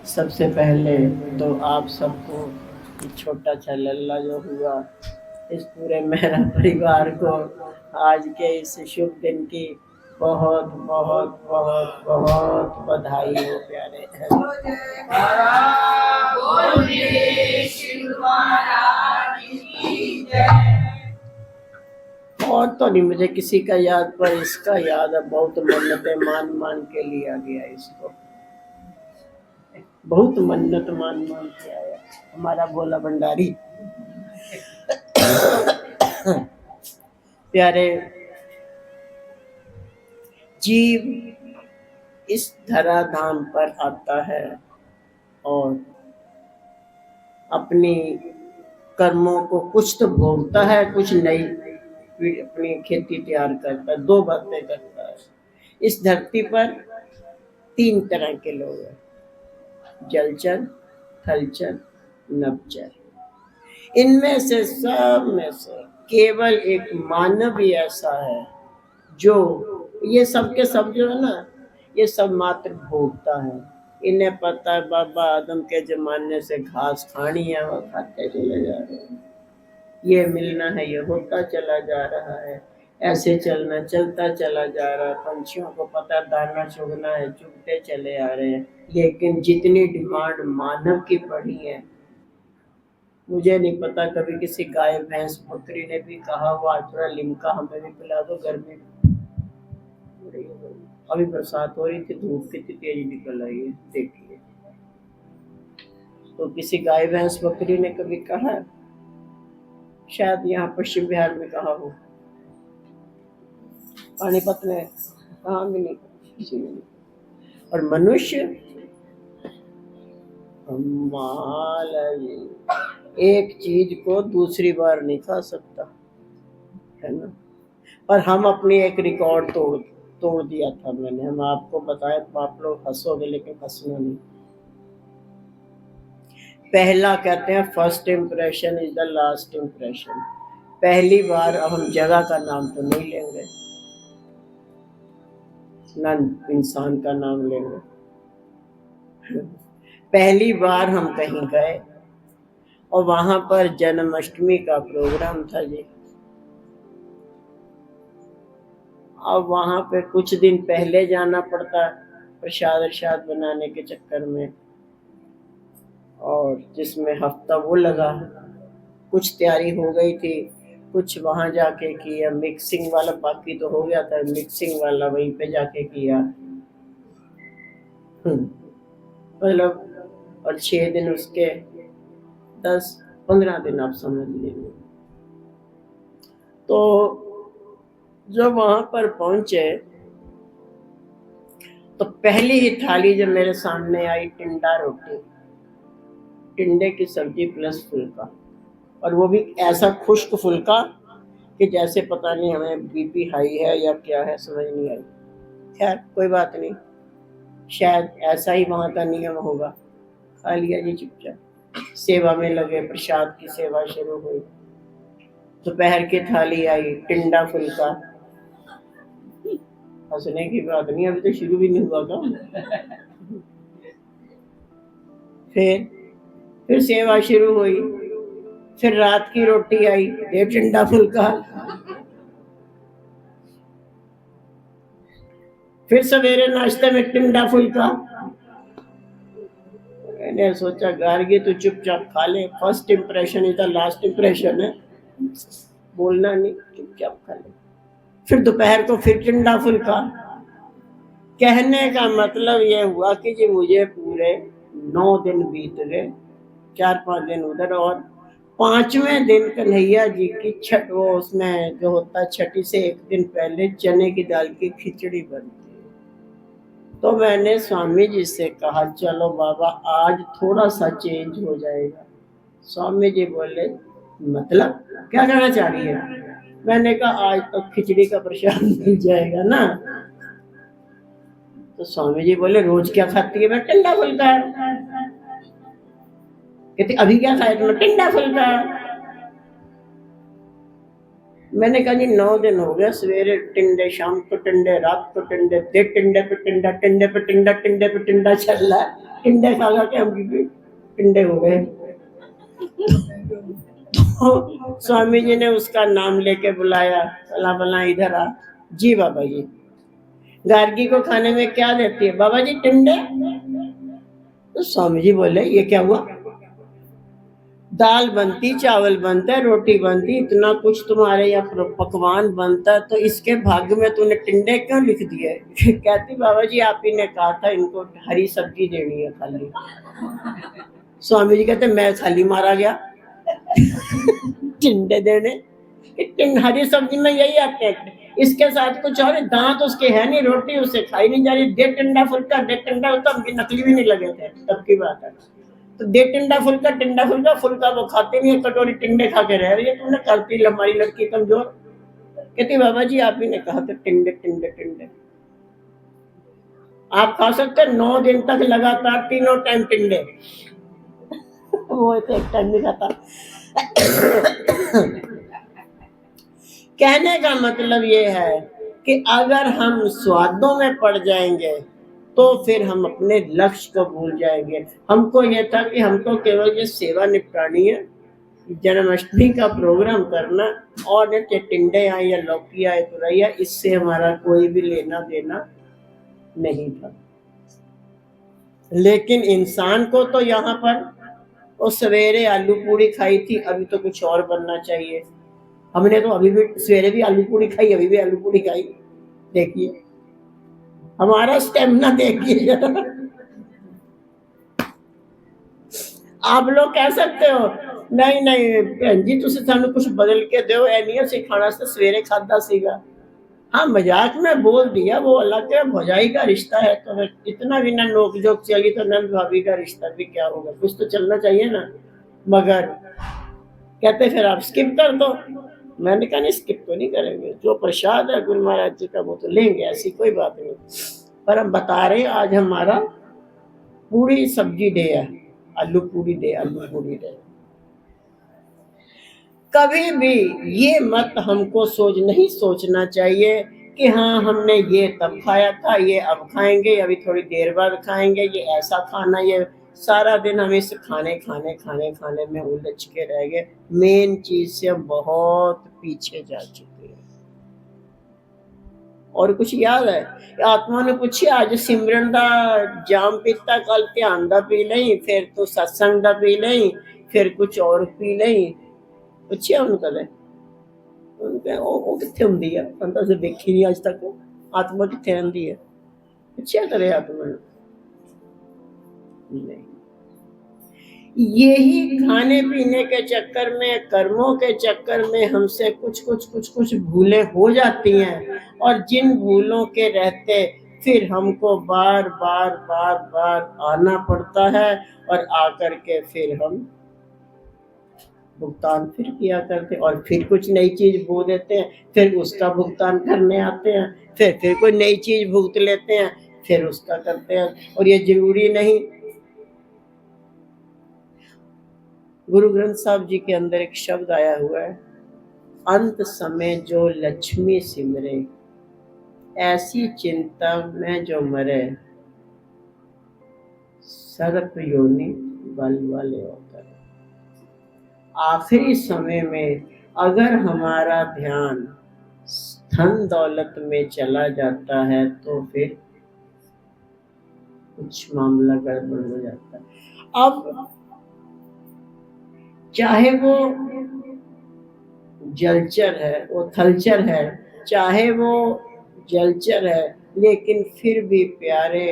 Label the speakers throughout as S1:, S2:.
S1: सबसे पहले तो आप सबको ये छोटा सा लल्ला जो हुआ, इस पूरे मेरा परिवार को आज के इस शुभ दिन की बहुत बहुत बहुत बहुत बधाई हो प्यारे। और तो नहीं मुझे किसी का याद, पर इसका याद है, बहुत मन्नतें मान मान के लिया गया इसको, बहुत मन्नत मान मान के आया हमारा भोला भंडारी। प्यारे, जीव इस धराधाम पर आता है और अपनी कर्मों को कुछ तो भोगता है, कुछ नई अपनी खेती तैयार करता है, दो बातें करता है। इस धरती पर तीन तरह के लोग हैं, जलचर, थलचर, नभचर। इनमें से सब में से केवल एक मानव ही ऐसा है जो ये सब के सब जो है ना, ये सब मात्र भोगता है। इन्हें पता है बाबा आदम के जमाने से घास खानी है, वो खाते चले जा रहे हैं। ये मिलना है, ये होता चला जा रहा है, ऐसे चलना चलता चला जा रहा है। पंछियों को पता दाना चुगना है, चुगते चले आ रहे हैं। लेकिन जितनी डिमांड मानव की पड़ी है, मुझे नहीं पता कभी किसी गाय भैंस बकरी ने भी कहा हुआ थोड़ा लिमका हमें भी पिला दो, गर्मी अभी बरसात हो रही थी, धूप कितनी तेज निकल आई है देखिए। तो किसी गाय भैंस बकरी ने कभी कहा? शायद यहाँ पश्चिम बिहार में कहा हो, पानीपत में कहाँ भी नहीं, किसी ने नहीं। और मनुष्य कमाल है, एक चीज को दूसरी बार नहीं खा सकता है ना। पर हम अपनी एक रिकॉर्ड तोड़ दिया था मैंने, हम आपको बताया तो आप लोग हंसोगे, लेकिन हंसना नहीं। पहला कहते हैं first impression is the last impression. पहली बार अब हम जगह का नाम तो नहीं लेंगे, ना इंसान का नाम लेंगे। पहली बार हम कहीं गए और वहां पर जन्माष्टमी का प्रोग्राम था जी। अब वहां पे कुछ दिन पहले जाना पड़ता प्रसाद बनाने के चक्कर में, और जिसमें हफ्ता वो लगा। कुछ तैयारी हो गई थी, कुछ वहां जाके किया, मिक्सिंग वाला बाकी तो हो गया था, मिक्सिंग वाला वहीं पे जाके किया। मतलब और 6 दिन उसके, 10-15 दिन आप समझ लीजिए। तो जब वहां पर पहुंचे तो पहली ही थाली जब मेरे सामने आई, टिंडा रोटी, टिंडे की सब्जी प्लस फुल्का, और वो भी ऐसा खुश्क फुल्का कि जैसे पता नहीं हमें बीपी हाई है या क्या है, समझ नहीं आई। खैर कोई बात नहीं, शायद ऐसा ही वहां का नियम होगा। खा लिया जी चुपचाप, सेवा में लगे, प्रसाद की सेवा शुरू हुई। दोपहर की थाली आई, टिंडा फुल्का। हंसने की बात नहीं, अभी तो शुरू भी नहीं हुआ था। फिर सेवा शुरू हुई, फिर रात की रोटी आई, ये टिंडा फुल्का। फिर सवेरे नाश्ते में टिंडा फुल्का। मैंने सोचा गार्गी तू चुपचाप खा ले, first impression is the last impression है, बोलना नहीं, चुपचाप खा ले। फिर दोपहर को फिर टिंडा फुल्का। कहने का मतलब ये हुआ कि जी मुझे पूरे 9 दिन बीत गए, 4-5 दिन उधर, और 5वें दिन कन्हैया जी की छठ, वो उसमें जो होता है छठी से 1 दिन पहले चने की दाल की खिचड़ी बनती है। तो मैंने स्वामी जी से कहा चलो बाबा आज थोड़ा सा चेंज हो जाएगा। स्वामी जी बोले मतलब क्या कहना चाह रही है? मैंने कहा आज तो खिचड़ी का प्रसाद मिल जाएगा ना। तो स्वामी जी बोले रोज क्या खाती है? मैं टिंडा फुल्का। कहते अभी क्या खाया तुमने? टिंडा फुल्का। मैंने कहा जी 9 दिन हो गए, सवेरे टिंडे, शाम को टिंडे, रात को टिंडे, देख टिंडे पे टिंडा, टिंडे पे टिंडा, टिंडे पे टिंडा चल रहा है। टिंडे खा खा के हम भी टिंडे हो गए। तो स्वामी जी ने उसका नाम लेके बुलाया, फला फला इधर आ। जी बाबा जी। गार्गी को खाने में क्या देती है? बाबा जी टिंडे। तो स्वामी जी बोले ये क्या हुआ? दाल बनती, चावल बनता है, रोटी बनती, इतना कुछ तुम्हारे यहाँ पकवान बनता है, तो इसके भाग्य में तूने टिंडे क्यों लिख दिए? कहती बाबा जी आप ही ने कहा था इनको हरी सब्जी देनी है खाली। स्वामी जी कहते मैं खाली मारा गया टिंडे देने। हरी सब्जी में यही आते हैं, इसके साथ कुछ और दांत उसके है नहीं, रोटी उससे खाई नहीं जा रही, दे टिंडा फुल्का, दे टिंडा फुल्का, नकली भी नहीं लगे थे तब की बात है। तो दे टिंडा फुल्का, टिंडा फुल्का, फुल्का वो खाते नहीं है, कटोरी टिंडे खा के रह रही है। तुमने करती हमारी लड़की कमजोर। कहती बाबा जी आप ही ने कहा था टिंडे टिंडे टिंडे। आप खा सकते 9 दिन तक लगातार तीनों टाइम टिंडे। वो एक टाइम नहीं खाता। कहने का मतलब ये है कि अगर हम स्वादों में पड़ जाएंगे तो फिर हम अपने लक्ष्य को भूल जाएंगे। हमको ये था कि हमको केवल ये सेवा निपटानी है, जन्माष्टमी का प्रोग्राम करना, और टिंडे आए या लौकी आए तुरैया, इससे हमारा कोई भी लेना देना नहीं था। लेकिन इंसान को तो यहाँ पर वो सवेरे आलू पूड़ी खाई थी, अभी तो कुछ और बनना चाहिए। हमने तो अभी भी सवेरे भी आलू पूड़ी खाई, अभी भी आलू पूड़ी खाई। देखिए हमारा स्टेमिना देखिए। आप लोग कह सकते हो नहीं नहीं भैन जी तुसी सानू कुछ बदल के दो, एनिया से खाना से सवेरे खादा सीगा। हाँ मजाक में बोल दिया, वो अलग है, भौजाई का रिश्ता है, तो इतना भी ना नोक जोक चली तो नंद भाभी का रिश्ता भी क्या होगा, कुछ तो चलना चाहिए ना। मगर कहते फिर आप स्किप कर दो। मैंने कहा नहीं स्किप तो नहीं करेंगे, जो प्रसाद है गुरु महाराज जी का वो तो लेंगे, ऐसी कोई बात नहीं। पर हम बता रहे आज हमारा पूरी सब्जी डे है, आलू पूरी डे, आलू पूरी डे। कभी भी ये मत हमको नहीं सोचना चाहिए कि हाँ हमने ये तब खाया था, ये अब खाएंगे, अभी थोड़ी देर बाद खाएंगे, ये ऐसा खाना, ये सारा दिन हम इस खाने खाने खाने खाने में उलझ के रह गए। मेन चीज से हम बहुत पीछे जा चुके हैं। और कुछ याद है? आत्मा ने पूछी आज सिमरन दा जाम पीता, कल ध्यान दा पी लई, फिर तो सत्संग दा पी लई, फिर कुछ और पी लई। ਪੁੱਛਿਆ ਉਹਨੂੰ ਕਦੇ? ਉਹਨੂੰ ਕਿਹਾ ਉਹ ਕਿੱਥੇ ਹੁੰਦੀ ਆ? ਸਾਨੂੰ ਤਾਂ ਅਸੀਂ ਦੇਖੀ ਨਹੀਂ ਅੱਜ ਤੱਕ, ਆਤਮਾ ਕਿੱਥੇ ਰਹਿੰਦੀ ਹੈ? ਪੁੱਛਿਆ ਕਰੇ आत्मा ने? नहीं। यही खाने पीने के चक्कर में, कर्मों के चक्कर में हमसे कुछ भूलें हो जाती हैं, और जिन भूलों के रहते फिर हमको बार बार आना पड़ता है, और आकर के फिर हम भुगतान फिर किया करते, और फिर कुछ नई चीज भू देते हैं, फिर उसका भुगतान करने आते हैं, फिर कोई नई चीज भुगत लेते हैं, फिर उसका करते हैं। और ये जरूरी नहीं। गुरु ग्रंथ साहब जी के अंदर एक शब्द आया हुआ है, अंत समय जो लक्ष्मी सिमरे, ऐसी चिंता में जो मरे, सर्प योनि बल वाले होकर। आखिरी समय में अगर हमारा ध्यान धन दौलत में चला जाता है तो फिर कुछ मामला गड़बड़ हो जाता है। अब चाहे वो जलचर है, वो थलचर है, चाहे वो जलचर है, लेकिन फिर भी प्यारे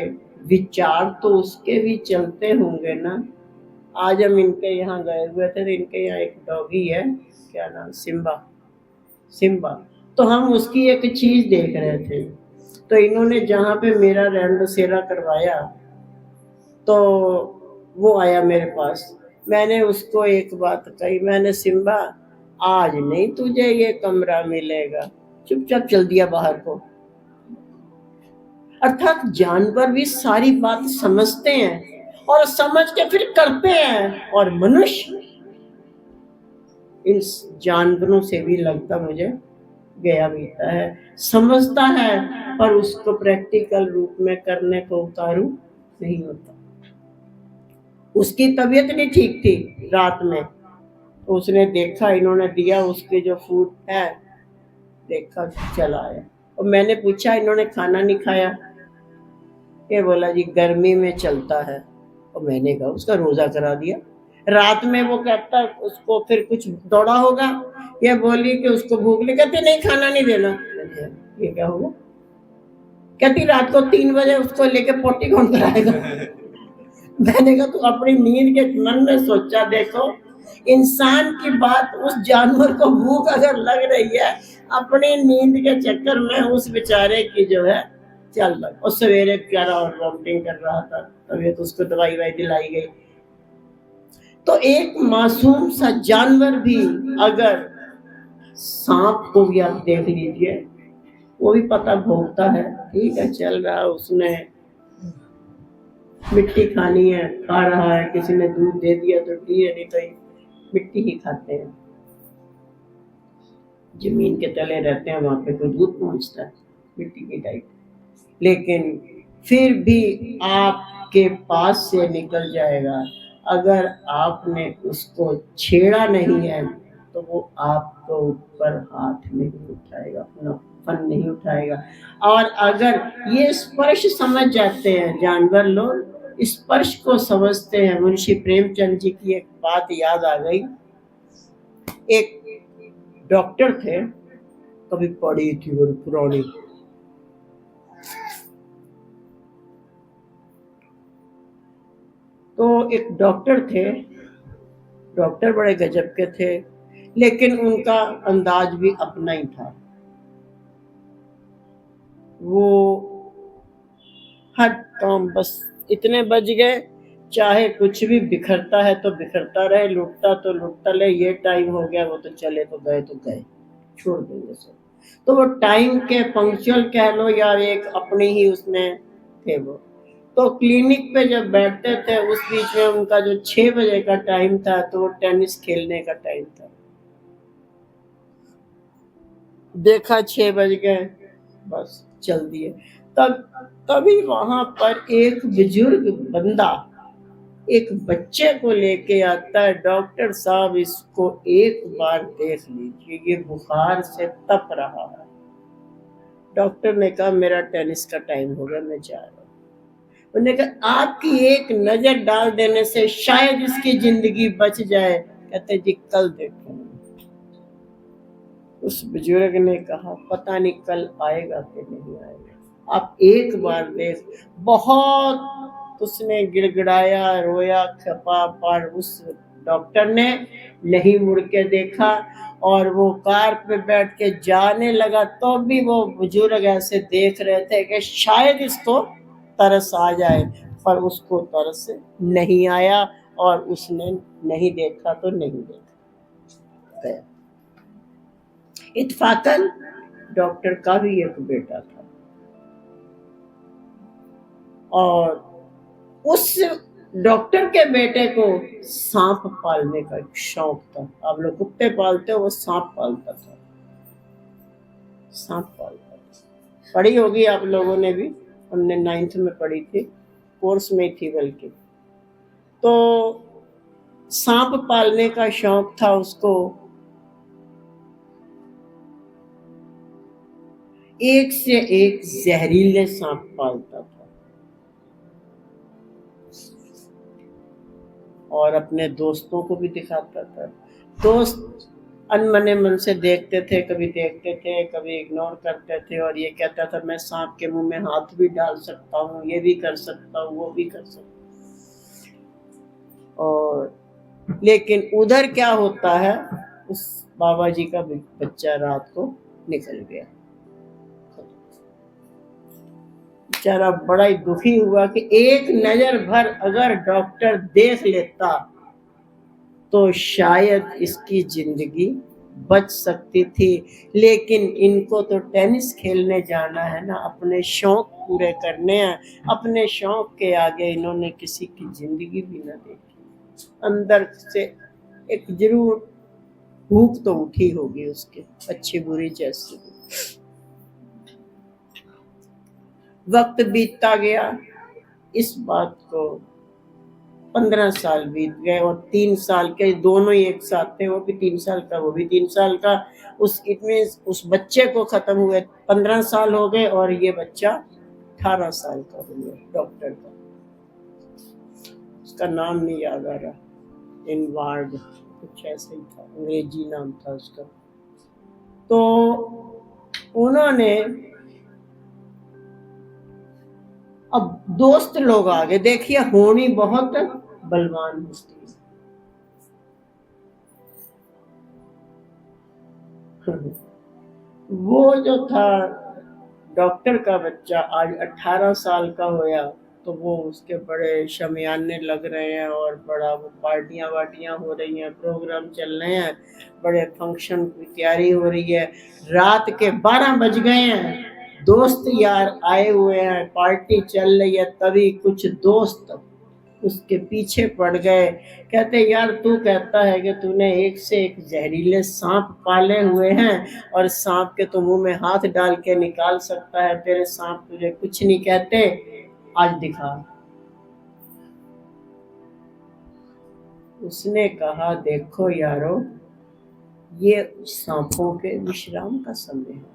S1: विचार तो उसके भी चलते होंगे ना। आज हम इनके यहाँ गए हुए थे, तो इनके यहाँ एक डॉगी है, क्या नाम, सिम्बा। तो हम उसकी एक चीज देख रहे थे, तो इन्होंने जहाँ पे मेरा रैन बसेरा करवाया तो वो आया मेरे पास। मैंने उसको एक बात कही, मैंने सिम्बा आज नहीं तुझे ये कमरा मिलेगा, चुपचाप चल दिया बाहर को। अर्थात जानवर भी सारी बात समझते हैं और समझ के फिर करते हैं, और मनुष्य इन जानवरों से भी लगता मुझे गया बीता है, समझता है, पर उसको प्रैक्टिकल रूप में करने को उतारू नहीं होता। उसकी तबीयत नहीं ठीक थी रात में, तो उसने देखा, इन्होंने दिया उसके जो फूड है, देखा चला आया। और मैंने पूछा इन्होंने खाना नहीं खाया, ये बोला जी गर्मी में चलता है। और मैंने कहा उसका रोजा करा दिया। रात में वो कहता उसको फिर कुछ दौड़ा होगा, ये बोली कि उसको भूख लगी, कहती नहीं खाना नहीं देना। ये क्या हुआ? कहती रात को 3 बजे उसको लेके पोटी कौन कराएगा? मैंने कहा तू अपनी नींद के मन में सोचा देखो, इंसान की बात, उस जानवर को भूख अगर लग रही है, अपनी नींद के चक्कर में उस बेचारे की जो है चल रहा। और सवेरे कह रहा और वॉमिटिंग कर रहा था, तबीयत उसको दवाई वाई दिलाई गई। तो एक मासूम सा जानवर भी, अगर सांप को भी आप देख लीजिए, वो भी पता भोगता है, ठीक है चल रहा है, उसने मिट्टी खानी है खा रहा है, किसी ने दूध दे दिया तो दिए, नहीं तो मिट्टी ही खाते हैं। जमीन के तले रहते हैं, वहां पे तो दूध पहुंचता है, मिट्टी की डाइट। लेकिन फिर भी आपके पास से निकल जाएगा, अगर आपने उसको छेड़ा नहीं है तो वो आपको ऊपर हाथ नहीं उठाएगा, अपना फन नहीं उठाएगा। और अगर ये स्पर्श समझ जाते हैं जानवर लोग, स्पर्श को समझते हैं। मुंशी प्रेमचंद जी की एक बात याद आ गई। एक डॉक्टर थे, कभी पढ़ी थी बड़ी पुरानी, तो एक डॉक्टर थे, डॉक्टर बड़े गजब के थे, लेकिन उनका अंदाज भी अपना ही था। वो हर काम बस इतने बज गए, चाहे कुछ भी बिखरता है तो बिखरता रहे, लुटता तो लुटता रहे, ये टाइम हो गया वो तो चले तो गए, छोड़ देंगे सब। तो वो टाइम के पंक्चुअल कह लो या एक अपनी ही उसमें थे वो। तो क्लिनिक पे जब बैठते थे, उस बीच में उनका जो 6 बजे का टाइम था, तो वो टेनिस खेलने का टाइम था। देखा 6 बज गए, बस चल दिए। तब तभी वहां पर एक बुजुर्ग बंदा एक बच्चे को लेके आता है, डॉक्टर साहब इसको एक बार देख लीजिए, ये बुखार से तप रहा है। डॉक्टर ने कहा मेरा टेनिस का टाइम हो गया, मैं जा रहा हूँ। उन्होंने कहा आपकी एक नजर डाल देने से शायद इसकी जिंदगी बच जाए। कहते जी कल देखेंगे। उस बुजुर्ग ने कहा पता नहीं कल आएगा कि नहीं आएगा, आप एक बार देख। बहुत उसने गिड़गिड़ाया, रोया, खपा, पर उस डॉक्टर ने नहीं मुड़ के देखा, और वो कार पे बैठ के जाने लगा, तो भी वो बुजुर्ग ऐसे देख रहे थे कि शायद इसको तरस आ जाए, पर उसको तरस नहीं आया, और उसने नहीं देखा तो नहीं देखा गया। इत्फाकन डॉक्टर का भी एक बेटा था, और उस डॉक्टर के बेटे को सांप पालने का शौक था। आप लोग कुत्ते पालते हो, वो सांप पालता था, सांप पालता था। पढ़ी होगी आप लोगों ने भी, हमने 9th में पढ़ी थी, कोर्स में थी बल्कि। तो सांप पालने का शौक था उसको। एक से एक जहरीले सांप पालता था, और अपने दोस्तों को भी दिखाता था। दोस्त अनमने मन से देखते थे, कभी देखते थे कभी इग्नोर करते थे, और ये कहता था मैं सांप के मुंह में हाथ भी डाल सकता हूँ, ये भी कर सकता हूँ, वो भी कर सकता हूँ। और लेकिन उधर क्या होता है, उस बाबा जी का बच्चा रात को निकल गया। बेचारा बड़ा ही दुखी हुआ कि एक नजर भर अगर डॉक्टर देख लेता तो शायद इसकी जिंदगी बच सकती थी। लेकिन इनको तो टेनिस खेलने जाना है ना, अपने शौक पूरे करने हैं, अपने शौक के आगे इन्होंने किसी की जिंदगी भी ना देखी। अंदर से एक जरूर भूख तो उठी होगी उसके, अच्छी बुरी जैसी। वक्त बीतता गया, इस बात को 15 साल बीत गए, और 3 साल के दोनों ही एक साथ थे, वो भी 3 साल का, वो भी 3 साल का। उस बच्चे को खत्म हुए 15 साल हो गए, और ये बच्चा 18 साल का हो गया, डॉक्टर का। उसका नाम नहीं याद आ रहा, इनवार्ड कुछ ऐसे ही था, अंग्रेजी नाम था उसका। तो उन्होंने, अब दोस्त लोग आ गए, देखिए होनी बहुत बलवान होती है। वो जो था डॉक्टर का बच्चा, आज 18 साल का होया, तो वो उसके बड़े शमियाने लग रहे हैं, और बड़ा वो पार्टियां वार्टियां हो रही हैं, प्रोग्राम चल रहे हैं, बड़े फंक्शन की तैयारी हो रही है। रात के 12 बज गए हैं, दोस्त यार आए हुए हैं, पार्टी चल रही है, तभी कुछ दोस्त उसके पीछे पड़ गए। कहते यार, तू कहता है कि तूने एक से एक जहरीले सांप पाले हुए हैं, और सांप के तो मुंह में हाथ डाल के निकाल सकता है, तेरे सांप तुझे कुछ नहीं कहते, आज दिखा। उसने कहा, देखो यारो, ये सांपों के विश्राम का समय है,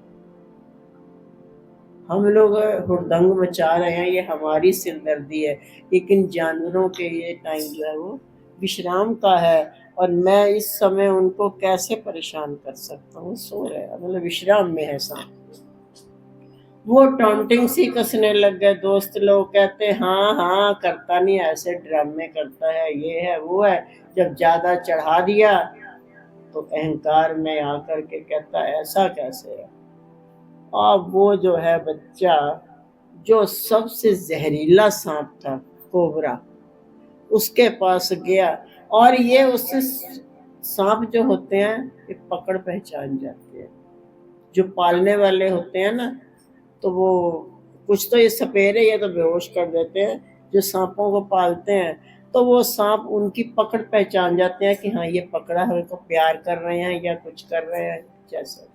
S1: हम लोग हुड़दंग मचा रहे हैं, ये हमारी सिरदर्दी है, लेकिन जानवरों के ये टाइम जो है वो विश्राम का है, और मैं इस समय उनको कैसे परेशान कर सकता हूँ, सो रहे हैं, मतलब विश्राम में है सांप। वो टॉन्टिंग सी कसने लग गए, दोस्त लोग कहते हाँ हाँ, करता नहीं, ऐसे ड्रामे करता है, ये है वो है। जब ज्यादा चढ़ा दिया तो अहंकार में आकर के कहता ऐसा कैसे है। अब वो जो है बच्चा, जो सबसे जहरीला सांप था, कोबरा, उसके पास गया, और ये उससे, सांप जो होते हैं ये पकड़ पहचान जाते हैं, जो पालने वाले होते हैं ना, तो वो कुछ तो ये सपेरे, ये तो बेहोश कर देते हैं, जो सांपों को पालते हैं, तो वो सांप उनकी पकड़ पहचान जाते हैं कि हाँ ये पकड़ा है, उनको प्यार कर रहे हैं या कुछ कर रहे हैं जैसे।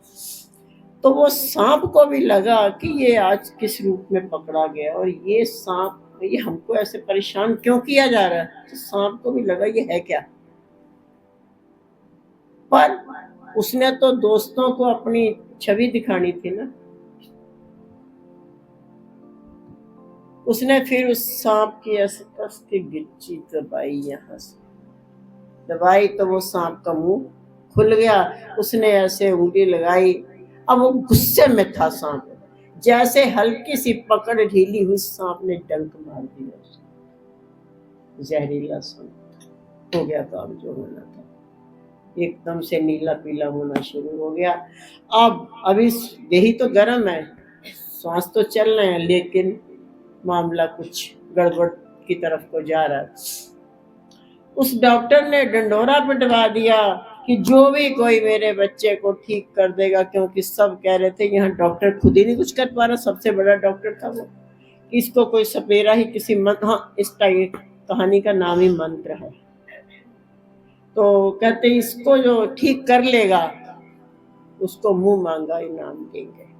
S1: तो वो सांप को भी लगा कि ये आज किस रूप में पकड़ा गया, और ये सांप, ये हमको ऐसे परेशान क्यों किया जा रहा है। तो सांप को भी लगा ये है क्या, पर उसने तो दोस्तों को अपनी छवि दिखानी थी ना। उसने फिर उस सांप की ऐसे कस के गिच्ची दबाई, यहाँ से दबाई तो वो सांप का मुंह खुल गया। उसने ऐसे उंगली लगाई, अब वो गुस्से में था सांप, जैसे हल्की सी पकड़ ढीली हुई, सांप ने डंक मार दिया उसको। जहरीला सांप, हो गया काम जो होना था, एकदम से नीला पीला होना शुरू हो गया। अब अभी यही तो गर्म है, सांस तो चल रहे हैं, लेकिन मामला कुछ गड़बड़ की तरफ को जा रहा है। उस डॉक्टर ने डंडोरा पिटवा दिया कि जो भी कोई मेरे बच्चे को ठीक कर देगा, क्योंकि सब कह रहे थे यहाँ डॉक्टर खुद ही नहीं कुछ कर पा रहा, सबसे बड़ा डॉक्टर था वो, इसको कोई सपेरा ही किसी हाँ, इस टाइप कहानी का नाम ही मंत्र है। तो कहते इसको जो ठीक कर लेगा उसको मुंह मांगा इनाम देंगे।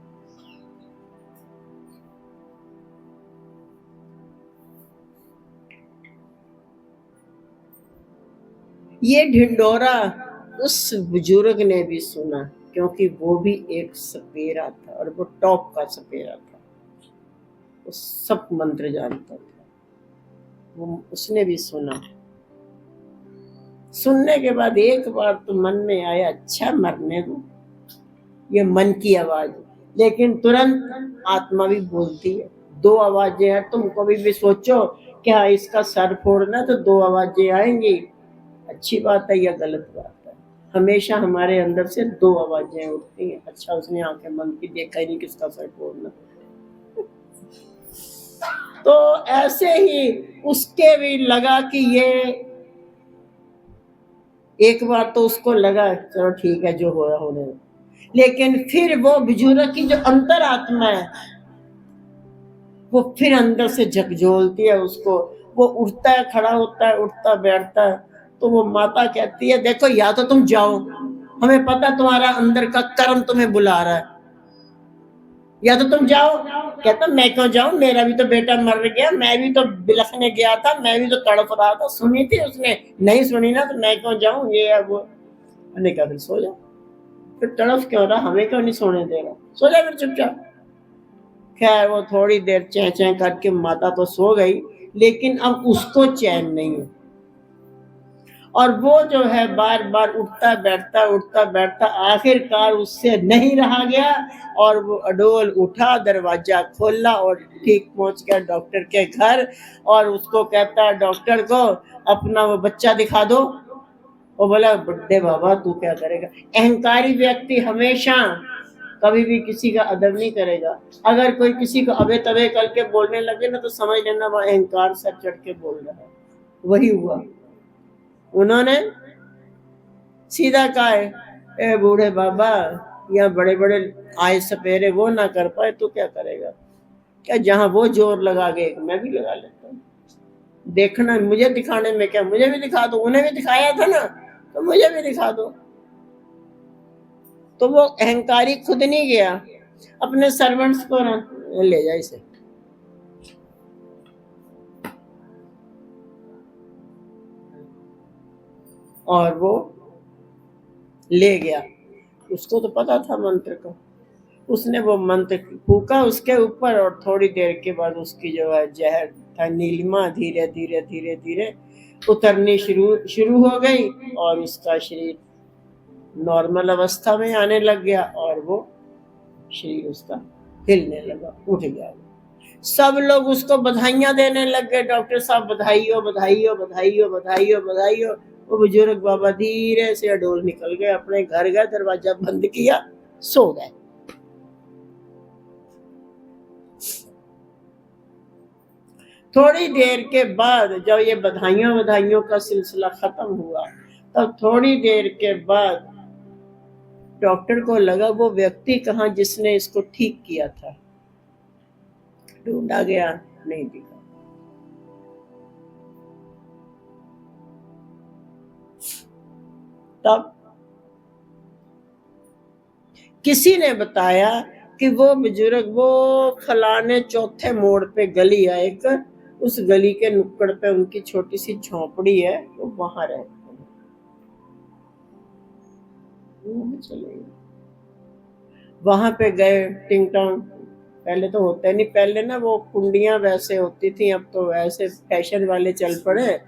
S1: ये ढिंडोरा उस बुजुर्ग ने भी सुना, क्योंकि वो भी एक सपेरा था, और वो टॉप का सपेरा था, वो सब मंत्र जानता था। वो उसने भी सुना। सुनने के बाद एक बार तो मन में आया, अच्छा मरने दो, ये मन की आवाज, लेकिन तुरंत आत्मा भी बोलती है। दो आवाजें हैं, तुम कभी भी सोचो क्या इसका सर फोड़ना, तो दो आवाजें आएंगी, अच्छी बात है या गलत बात है। हमेशा हमारे अंदर से दो आवाजें उठती हैं, अच्छा उसने आंखें बंद की, देखा ही नहीं किसका सर फोड़ना। तो ऐसे ही उसके भी लगा कि ये, एक बार तो उसको लगा चलो ठीक है जो होगा होने, लेकिन फिर वो बुजुर्ग की जो अंतर आत्मा है वो फिर अंदर से झकझोलती है उसको। वो उठता है, खड़ा होता है, उठता बैठता है, तो वो माता कहती है देखो या तो तुम जाओ, हमें पता तुम्हारा अंदर का कर्म तुम्हें बुला रहा है, या तो तुम जाओ। कहता मैं क्यों जाऊं, मेरा भी तो बेटा मर गया, मैं भी तो बिलखने गया था, मैं भी तो तड़प रहा था। सुनी थी उसने? नहीं सुनी ना, तो मैं क्यों जाऊं, ये है वो। मैंने कहा फिर सो जाओ, फिर तड़प क्यों रहा, हमें क्यों नहीं सोने दे रहा, सो जा फिर चुपचाप। खैर वो थोड़ी देर चैं चैं करके माता तो सो गई, लेकिन अब उसको चैन नहीं है। और वो जो है बार बार उठता बैठता, आखिरकार उससे नहीं रहा गया और वो अडोल उठा, दरवाजा खोला और ठीक पहुंच गया डॉक्टर के घर। और उसको कहता है डॉक्टर को, अपना वो बच्चा दिखा दो। वो बोला बुड्ढे बाबा तू क्या करेगा। अहंकारी व्यक्ति हमेशा कभी भी किसी का अदब नहीं करेगा। अगर कोई किसी को अबे तबे करके बोलने लगे ना, तो समझ लेना वह अहंकार सर चढ़ के बोल रहा है। वही हुआ। उन्होंने सीधा कहा है, ए बूढ़े बाबा, या बड़े बड़े आए सपेरे वो ना कर पाए तो क्या करेगा। क्या जहां वो जोर लगा गए मैं भी लगा लेता हूँ। देखना मुझे दिखाने में क्या, मुझे भी दिखा दो, उन्हें भी दिखाया था ना, तो मुझे भी दिखा दो। तो वो अहंकारी खुद नहीं गया, अपने सर्वेंट्स को ले जा इसे। और वो ले गया। उसको तो पता था मंत्र का। उसने वो मंत्र फूका उसके ऊपर, और थोड़ी देर के बाद उसकी जो है जहर था नीलिमा धीरे धीरे धीरे धीरे उतरनी शुरू शुरू हो गई, और उसका शरीर नॉर्मल अवस्था में आने लग गया, और वो शरीर उसका हिलने लगा, उठ गया। सब लोग उसको बधाइयां देने लग गए, डॉक्टर साहब बधाई हो बधाई हो बधाई हो बधाई हो बधाई हो। वो बुजुर्ग बाबा धीरे से अडोल निकल गए, अपने घर गए, दरवाजा बंद किया, सो गए। थोड़ी देर के बाद जब ये बधाइयों बधाइयों का सिलसिला खत्म हुआ, तब थोड़ी देर के बाद डॉक्टर को लगा वो व्यक्ति कहाँ जिसने इसको ठीक किया था। ढूंढा गया, नहीं दिखा। तब किसी ने बताया कि वो बुजुर्ग वो फलाने चौथे मोड़ पे गली है एक, उस गली के नुक्कड़ पे उनकी छोटी सी झोपड़ी है, वो वहां रहते हैं। चले वहां पे गए, टिंग टोंग। पहले तो होता नहीं, पहले ना वो कुंडियां वैसे होती थी, अब तो वैसे फैशन वाले चल पड़े।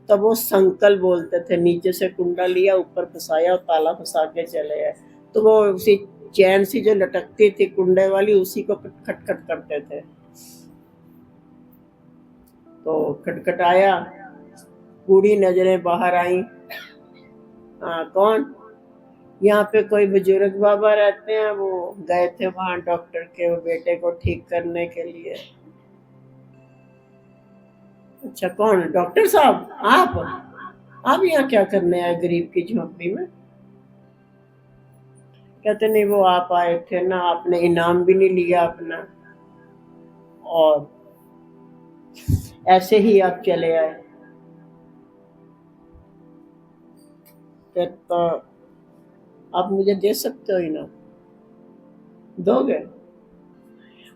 S1: तब वो संकल बोलते थे, नीचे से कुंडा लिया, ऊपर फंसाया और ताला फंसा के चले गए। तो वो उसी चैन सी जो लटकती थी कुंडे वाली, उसी को खटखट करते थे। तो खटखटाया, बूढ़ी नजरें बाहर आई। हाँ कौन? यहाँ पे कोई बुजुर्ग बाबा रहते हैं, वो गए थे वहां डॉक्टर के वो बेटे को ठीक करने के लिए। अच्छा कौन? डॉक्टर साहब आप यहाँ क्या करने आए गरीब की झोपड़ी में? कहते नहीं वो आप आए थे ना, आपने इनाम भी नहीं लिया अपना, और ऐसे ही आप चले आए। तो आप मुझे दे सकते हो इनाम? दोगे?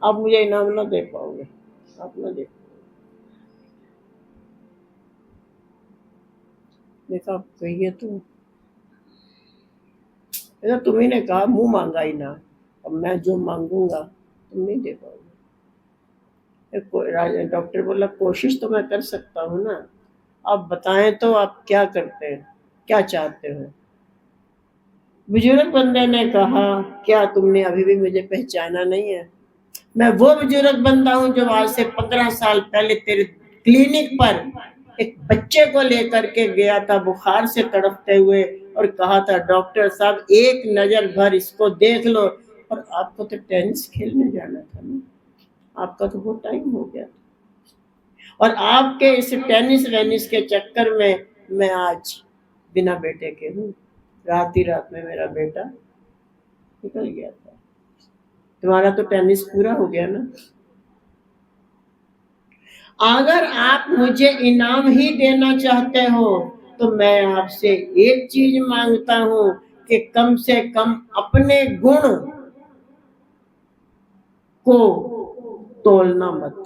S1: आप मुझे इनाम ना दे पाओगे, आप ना दे। देखा कहिए तो तुम्ही ने कहा मुंह मांगा इनाम, अब मैं जो मांगूंगा तुम नहीं दे पाओगे। डॉक्टर बोला कोशिश तो मैं कर सकता हूँ ना, आप बताएं तो आप क्या करते हैं, क्या चाहते हो। बुजुर्ग बंदे ने कहा क्या तुमने अभी भी मुझे पहचाना नहीं है? मैं वो बुजुर्ग बंदा हूँ जो आज से 15 साल पहले तेरे क्लिनिक पर एक बच्चे को लेकर के गया था बुखार से तड़पते हुए, और कहा था डॉक्टर साहब एक नजर भर इसको देख लो। और आपको तो टेनिस खेलने जाना था ना, आपका तो वो टाइम हो गया, और आपके इस टेनिस वेनिस के चक्कर में मैं आज बिना बेटे के हूँ। रात ही रात में मेरा बेटा निकल गया था। तुम्हारा तो टेनिस पूरा हो गया ना। अगर आप मुझे इनाम ही देना चाहते हो, तो मैं आपसे एक चीज मांगता हूँ कि कम से कम अपने गुण को तोलना मत।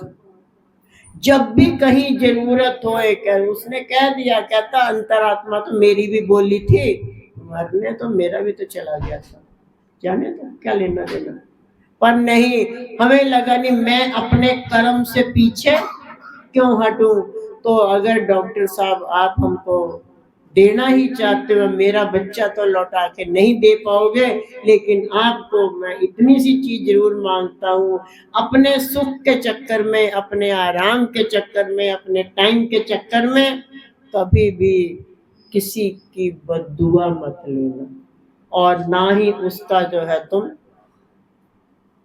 S1: जब भी कहीं जरूरत हो, एक उसने कह दिया, कहता अंतरात्मा तो मेरी भी बोली थी, मरने तो मेरा भी तो चला गया था, जाने तो क्या लेना देना। पर नहीं, हमें लगा नहीं मैं अपने कर्म से पीछे क्यों हटूं। तो अगर डॉक्टर साहब आप हमको देना ही चाहते हो, मेरा बच्चा तो लौटा के नहीं दे पाओगे, लेकिन आपको मैं इतनी सी चीज जरूर मांगता हूँ, अपने सुख के चक्कर में, अपने आराम के चक्कर में, अपने टाइम के चक्कर में कभी भी किसी की बद्दुआ मत लेना, और ना ही उसका जो है तुम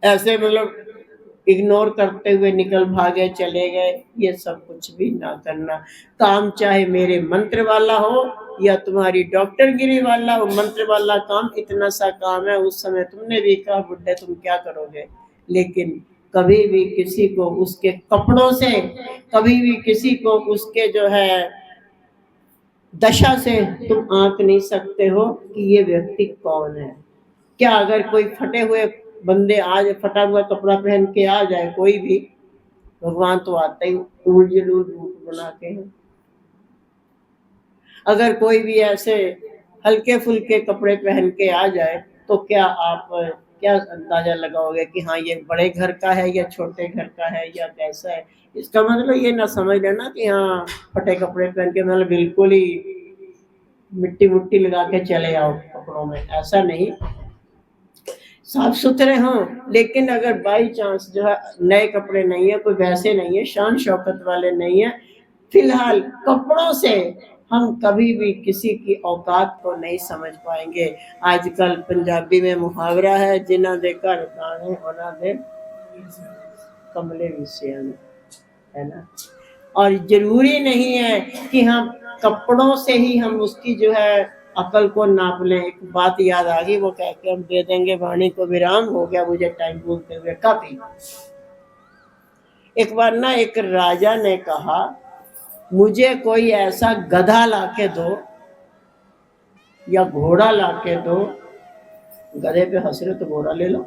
S1: ऐसे मतलब इग्नोर करते हुए निकल भागे चले गए, ये सब कुछ भी ना करना। काम चाहे मेरे मंत्र वाला हो या तुम्हारी डॉक्टरगिरी वाला हो, मंत्र वाला काम इतना सा काम है, उस समय तुमने भी कहा बुड्ढे तुम क्या करोगे, लेकिन कभी भी किसी को उसके कपड़ों से, कभी भी किसी को उसके जो है दशा से तुम आंक नहीं सकते हो कि ये व्यक्ति कौन है। क्या अगर कोई फटे हुए बंदे आज फटा हुआ कपड़ा पहन के आ जाए कोई भी, भगवान तो आते ही उलझुल रूप बनाते हैं। अगर कोई भी ऐसे हल्के फुल्के कपड़े पहन के आ जाए तो क्या आप क्या अंदाजा लगाओगे कि हाँ ये बड़े घर का है या छोटे घर का है या कैसा है। इसका मतलब ये ना समझ लेना कि हाँ फटे कपड़े पहन के मतलब बिल्कुल ही मिट्टी मुट्टी लगा के चले आओ कपड़ों में, ऐसा नहीं, साफ सुथरे हों। लेकिन अगर बाई चांस जो है नए कपड़े नहीं है, कोई वैसे नहीं है, शान शौकत वाले नहीं है, फिलहाल कपड़ों से हम कभी भी किसी की औकात को नहीं समझ पाएंगे। आजकल पंजाबी में मुहावरा है, जिन्ना दे घर दाने उन्ना दे कमले विषय है ना। और जरूरी नहीं है कि हम कपड़ों से ही हम उसकी जो है अकल को नाप लें। एक बात याद आ गई, वो कह के हम दे देंगे वाणी को विराम, हो गया मुझे टाइम बोलते हुए काफी। एक बार ना एक राजा ने कहा मुझे कोई ऐसा गधा लाके दो या घोड़ा लाके दो, गधे पे हंस रहे तो घोड़ा ले लो,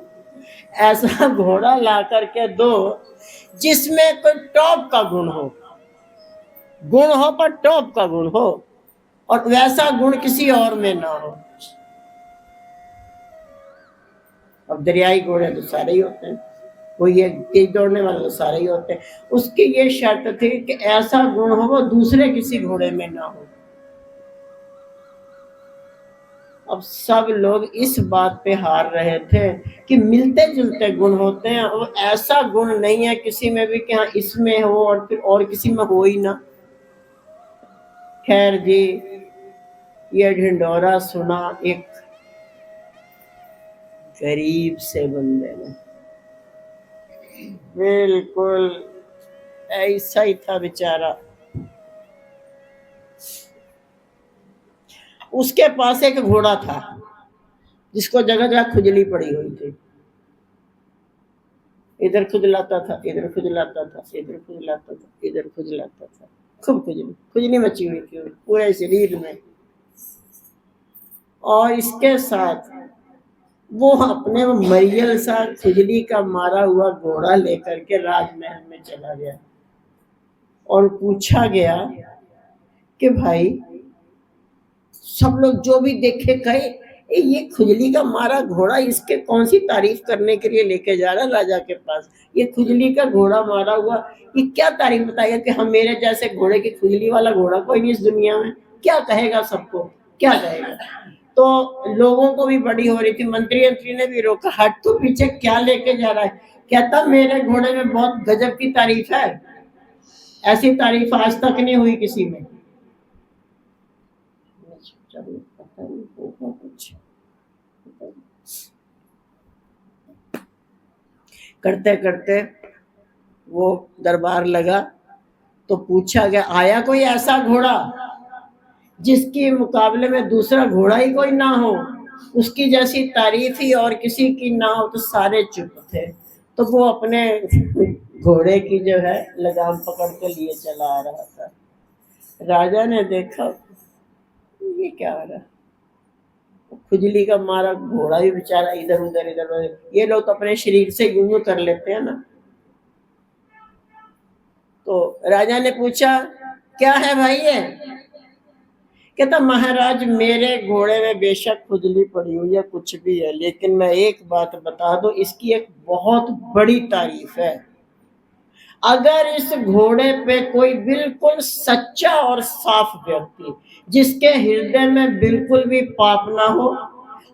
S1: ऐसा घोड़ा ला करके दो जिसमें कोई टॉप का गुण हो, गुण हो पर टॉप का गुण हो, और वैसा गुण किसी और में ना हो। अब दरियाई घोड़े तो सारे ही होते हैं, कोई ये तेज दौड़ने वाले तो सारे ही होते हैं। उसकी ये शर्त थी कि ऐसा गुण हो वो दूसरे किसी घोड़े में ना हो। अब सब लोग इस बात पे हार रहे थे कि मिलते जुलते गुण होते हैं, और ऐसा गुण नहीं है किसी में भी कि हाँ इसमें हो और फिर और किसी में हो ही ना। खैर जी, ये ढिंडोरा सुना एक गरीब से बंदे ने, बिल्कुल ऐसा ही था बेचारा। उसके पास एक घोड़ा था जिसको जगह जगह खुजली पड़ी हुई थी, इधर खुजलाता था, इधर खुजलाता था, इधर खुजलाता था, इधर खुजलाता था, खूब खुजली खुजली मची हुई थी पूरे शरीर में। और इसके साथ वो अपने मरियल सा खुजली का मारा हुआ घोड़ा लेकर के राजमहल में चला गया, और पूछा गया कि भाई सब लोग जो भी देखे कहे ये खुजली का मारा घोड़ा, इसके कौन सी तारीफ करने के लिए लेके जा रहा राजा के पास, ये खुजली का घोड़ा मारा हुआ, ये क्या तारीफ बताएगा कि हम मेरे जैसे घोड़े की खुजली वाला घोड़ा कोई नहीं इस दुनिया में, क्या कहेगा सबको, क्या कहेगा। तो लोगों को भी बड़ी हो रही थी, मंत्री ने भी रोका, हट तू पीछे, क्या लेके जा रहा है। कहता मेरे घोड़े में बहुत गजब की तारीफ है, ऐसी तारीफ आज तक नहीं हुई किसी में। कुछ करते करते वो दरबार लगा, तो पूछा गया आया कोई ऐसा घोड़ा जिसके मुकाबले में दूसरा घोड़ा ही कोई ना हो, उसकी जैसी तारीफ ही और किसी की ना हो। तो सारे चुप थे। तो वो अपने घोड़े की जो है लगाम पकड़ के लिए चला आ रहा था। राजा ने देखा ये क्या हो रहा, खुजली का मारा घोड़ा भी बेचारा इधर उधर इधर उधर, ये लोग तो अपने शरीर से यूं कर लेते हैं ना। तो राजा ने पूछा क्या है भाई ये? कहता महाराज मेरे घोड़े में बेशक खुजली पड़ी हुई है, कुछ भी है, लेकिन मैं एक बात बता दूं, इसकी एक बहुत बड़ी तारीफ है। अगर इस घोड़े पे कोई बिल्कुल सच्चा और साफ व्यक्ति, जिसके हृदय में बिल्कुल भी पाप ना हो,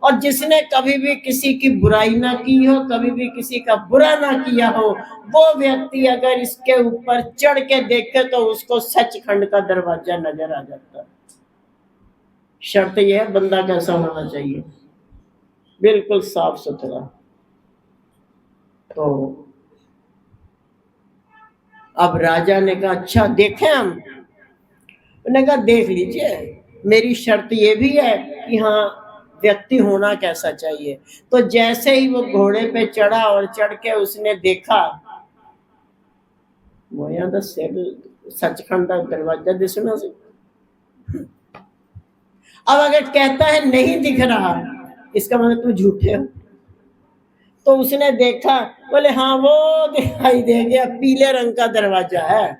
S1: और जिसने कभी भी किसी की बुराई ना की हो, कभी भी किसी का बुरा ना किया हो, वो व्यक्ति अगर इसके ऊपर चढ़ के देखे तो उसको सचखंड का दरवाजा नजर आ जाता है। शर्त यह है बंदा कैसा होना चाहिए, बिल्कुल साफ सुथरा। तो अब राजा ने कहा अच्छा देखें हम? उन्होंने कहा देख लीजिए, मेरी शर्त ये भी है कि हाँ व्यक्ति होना कैसा चाहिए। तो जैसे ही वो घोड़े पे चढ़ा और चढ़ के उसने देखा, वो यहाँ तो सचखंड का दरवाजा दिसना से। अब अगर कहता है नहीं दिख रहा, इसका मतलब तुम झूठे हो। तो उसने देखा, बोले हाँ वो दिखाई दे गया, पीले रंग का दरवाजा है।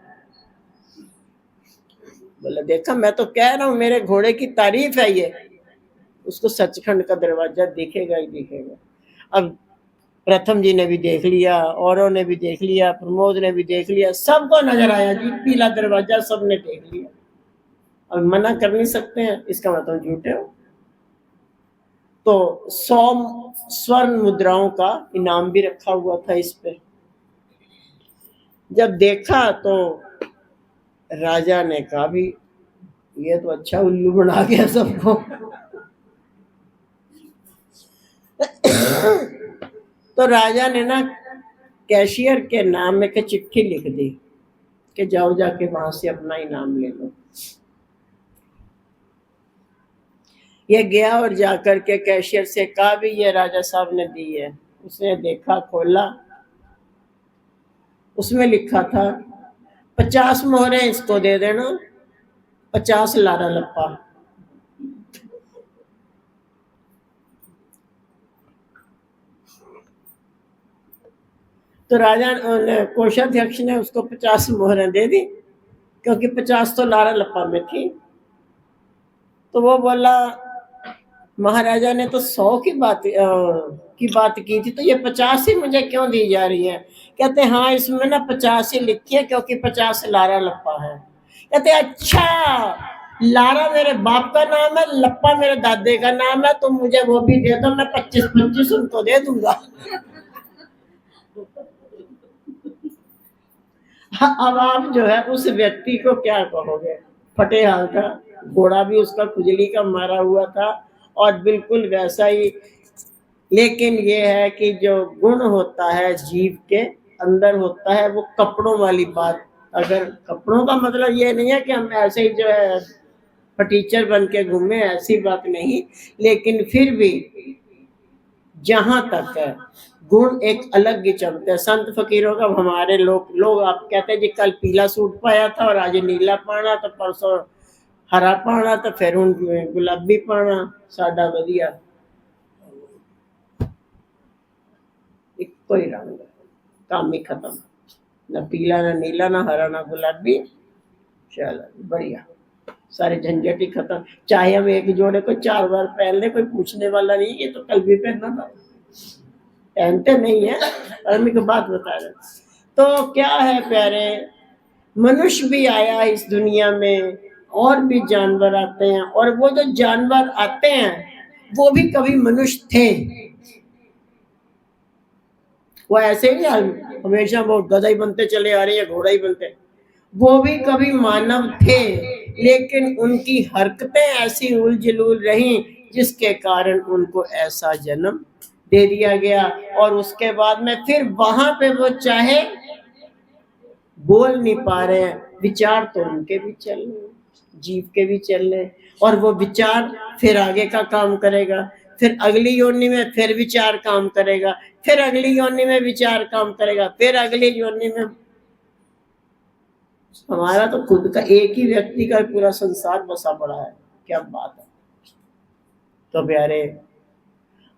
S1: बोले देखा, मैं तो कह रहा हूं मेरे घोड़े की तारीफ है ये, उसको सचखंड का दरवाजा दिखेगा ही दिखेगा। अब प्रथम जी ने भी देख लिया, औरों ने भी देख लिया, प्रमोद ने भी देख लिया, सबको नजर आया जी पीला दरवाजा, सबने देख लिया। अब मना कर नहीं सकते हैं, इसका मतलब झूठे हो। तो 100 स्वर्ण मुद्राओं का इनाम भी रखा हुआ था इस पे। जब देखा तो राजा ने कहा भी ये तो अच्छा उल्लू बना गया सबको। तो राजा ने ना कैशियर के नाम में एक चिट्ठी लिख दी कि जाओ जाके वहां से अपना इनाम ले लो। ये गया और जाकर के कैशियर से कहा भी ये राजा साहब ने दी है। उसने देखा, खोला, उसमें लिखा था 50 मोहरे इसको दे देना, 50 लारा लप्पा। तो राजा कोषाध्यक्ष ने उसको 50 मोहरें दे दी, क्योंकि 50 तो लारा लप्पा में थी। तो वो बोला महाराजा ने तो 100 की बात की थी, तो ये 50 ही मुझे क्यों दी जा रही है? कहते हाँ इसमें ना 50 ही लिखी है, क्योंकि 50 लारा लप्पा है। कहते अच्छा, लारा मेरे बाप का नाम है, लप्पा मेरे दादे का नाम है, तो मुझे वो भी दे दो, मैं 25-25 उनको दे दूंगा। अब आप जो है उस व्यक्ति को क्या कहोगे? फटे हाल था, घोड़ा भी उसका खुजली का मारा हुआ था और बिल्कुल वैसा ही। लेकिन ये है कि जो गुण होता है जीव के अंदर होता है, वो कपड़ों वाली बात। अगर कपड़ों का मतलब ये नहीं है कि हम ऐसे ही जो है फटीचर बन के घूमे, ऐसी बात नहीं, लेकिन फिर भी जहां तक है गुण एक अलग ही चमकते हैं। संत फकीरों का हमारे लोग आप कहते हैं जी कल पीला सूट पाया था और आज नीला पाना, तो परसों हरा पाना, तो फिर हूं गुलाबी पाना, साडा वधिया इको ही रंग, काम ही खत्म, ना पीला ना नीला ना हरा ना गुलाबी। चलो बढ़िया, सारे झंझट ही खत्म। चाहे हम एक जोड़े को 4 बार पहन ले, कोई पूछने वाला नहीं, ये तो कल भी पहनना था। पहनते नहीं है, और मैं बात बता रहे। तो क्या है प्यारे, मनुष्य भी आया इस दुनिया में, और भी जानवर आते हैं, और वो जो जानवर आते हैं वो भी कभी मनुष्य थे। वो ऐसे ही हमेशा वो गधा ही बनते चले आ रहे हैं, घोड़ा ही बनते, वो भी कभी मानव थे, लेकिन उनकी हरकतें ऐसी उलझुल रही जिसके कारण उनको ऐसा जन्म दे दिया गया। और उसके बाद में फिर वहां पे वो चाहे बोल नहीं पा रहे हैं, विचार तो उनके भी चल रहे, जीव के भी चल रहे, और वो विचार फिर आगे का काम करेगा, फिर अगली योनि में फिर विचार काम करेगा, फिर अगली योनि में विचार काम करेगा, फिर अगली योनि में। हमारा तो खुद का एक ही व्यक्ति का पूरा संसार बसा पड़ा है, क्या बात है। तो प्यारे,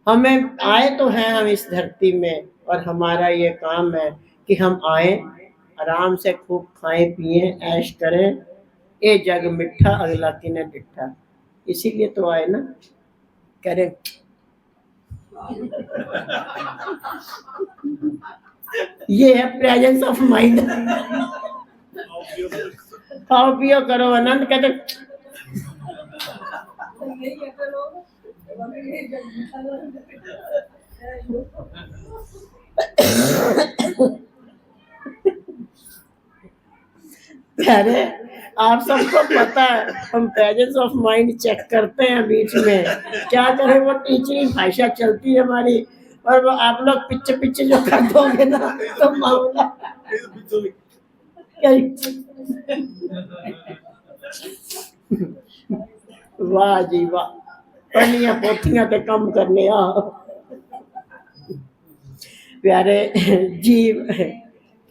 S1: हमें आए तो हैं हम इस धरती में, और हमारा ये काम है कि हम आए, आराम से खूब खाएं पिए ऐश करें, ए जग मिठा अगला किने डिठा, इसीलिए तो आए ना। करें ये है प्रेजेंस ऑफ माइंड। खाओ पियो करो आनंद, कहते अरे आप सबको पता है, हम प्रेजेंस ऑफ माइंड चेक करते हैं बीच में, क्या करें, वो टीचिंग भाषा चलती है हमारी, और वो आप लोग पीछे पीछे जो कर दोगे ना तो मामला क्या। वाह जी वाह, पढ़निया पोथियां ते कम करने आ प्यारे जी।